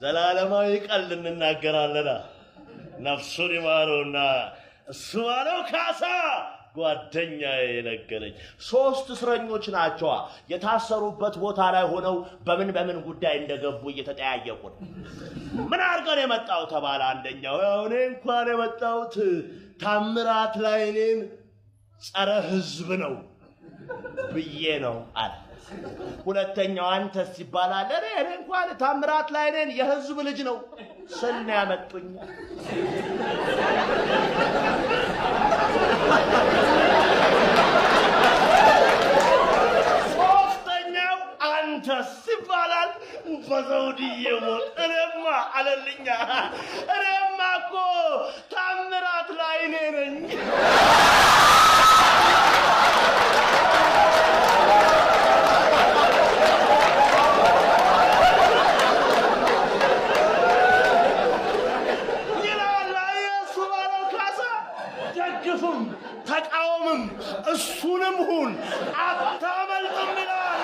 ዘላለማዊ ቀልድ እንናገራለና ነፍሱን ይማረውና እሱ ባለው ካሳ ጓደኛዬ የነገረኝ 3 እስረኞች ናቸው የታሰሩበት ቦታ ላይ ሆነው በምን ጉዳይ እንደገቡ እየተጠያየቁ ምን አርገን የመጣው ተባለ አንደኛው እኔ እንኳን የመጣሁት ታምራት ላይኔን ጸረ ህዝብ ነው ብዬ ነው አለ ሁለተኛው አንተስ ይባላል እኔ እንኳን ታምራት ላይኔን የህዝብ ልጅ ነው ስለ ያመጡኝ ሶስተኛው አንተስ ይባላል በዘውድዬ ሞት እኔማ አለልኛ እኔማ እኮ ታምራት ላይኔ ነኝ ተቃወምም እሱንም ሁን አታመልጥም ይላል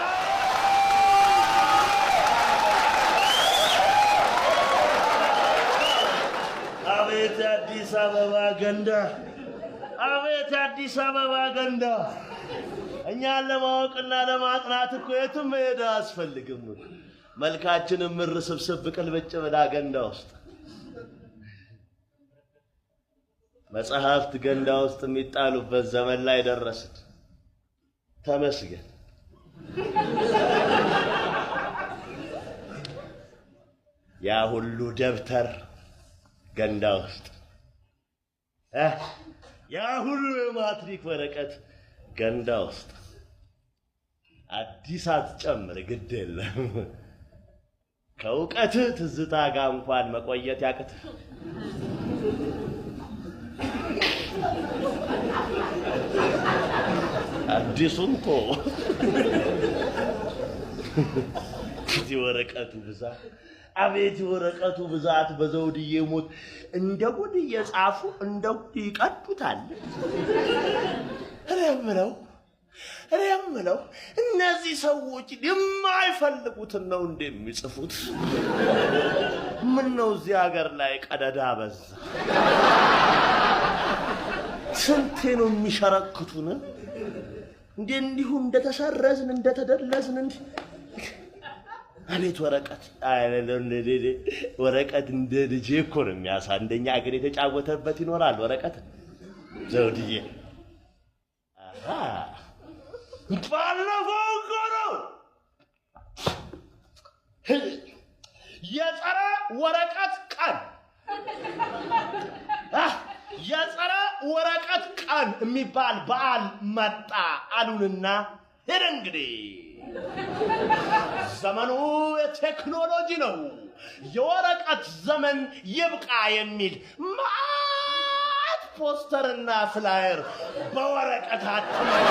አቤት አዲስ አበባ ገንዳ አቤት አዲስ አበባ ገንዳ እኛን ለማወቅና ለማጥናት እኮ የትም መሄድ አያስፈልግም መልካችንም ምር ስብስብ ቅልብጭ ብላ ገንዳ ውስጥ መጽሐፍት ገንዳ ውስጥ የሚጣሉበት ዘመን ላይ ደረስን ተመስገን ያ ሁሉ ደብተር ገንዳ ውስጥ ያ ሁሉ የማትሪክ ወረቀት ገንዳ ውስጥ አዲስ አትጨምር ግድ የለም ከእውቀት ትዝታ ጋር እንኳን መቆየት ያቅት አዲሱን እኮ ወረቀቱ ብዛት አቤት ወረቀቱ ብዛት በዘውድዬ ሞት እንደ ጉድ እየጻፉ እንደ ጉድ ይቀዱታል እረምለው እነዚህ ሰዎች የማይፈልጉትን ነው እንደሚጽፉት ምን ነው እዚህ ሀገር ላይ ቀደዳ በዛ ስንቴ ነው የሚሸረክቱን እንዲሁ እንደተሰረዝን እንደተደለዝን አቤት ወረቀት እንደ ልጄ እኮ ነው የሚያሳንደኛ አገር የተጫወተበት ይኖራል ወረቀት ዘውድዬ ባለፈው እኮ ነው የጸረ ወረቀት ቀን የጸረ ወረቀት ቀን የሚባል በዓል መጣ አሉንና ሄደ እንግዲህ ዘመኑ የቴክኖሎጂ ነው የወረቀት ዘመን ይብቃ የሚል ማት ፖስተርና ፍላየር በወረቀት አትመው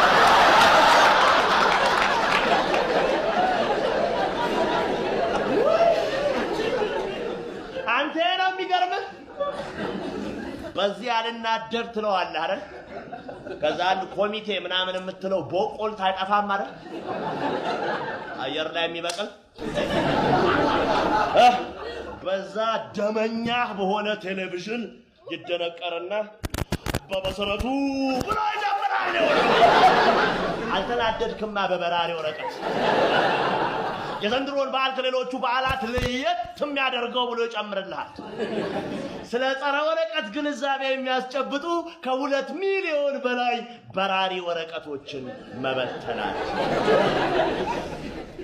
አንተ ነው የሚገርምህ በዚህ ያልናደብ ትለዋለህ አይደል ከዛ አንድ ኮሚቴ ምናምን የምትለው ቦቆልት አይጠፋም አይደል አየር ላይ የሚበቅል በዛ ደመኛ በሆነ ቴሌቪዥን ይደነቀርና በመሰረቱ ብሎ ይጀምራል አልተናደድክማ በበራሪ ወረቀት የዘንድሮን በዓል ከሌሎቹ በዓላት ለየት የሚያደርገው ብሎ ይጨምርልሃል ስለ ጸረ ወረቀት ግንዛቤ የሚያስጨብጡ ከ2 ሚሊዮን በላይ በራሪ ወረቀቶችን መበተናል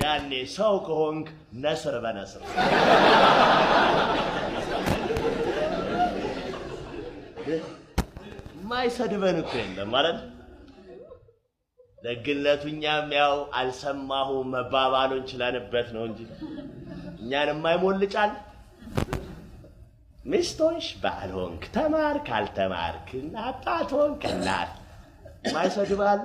ያኔ ሰው ከሆንክ ነስር በነስር ማይሰድበን እኮ የለም ማለት ደግነቱኛም ያው አልሰማሁ መባባሉን ችለንበት ነው እንጂ እኛን የማይሞልጫል ሚስቶሽ ባልሆንክ ተማርክ አልተማርክ አባት ሆንክ እናት ማይሰድባል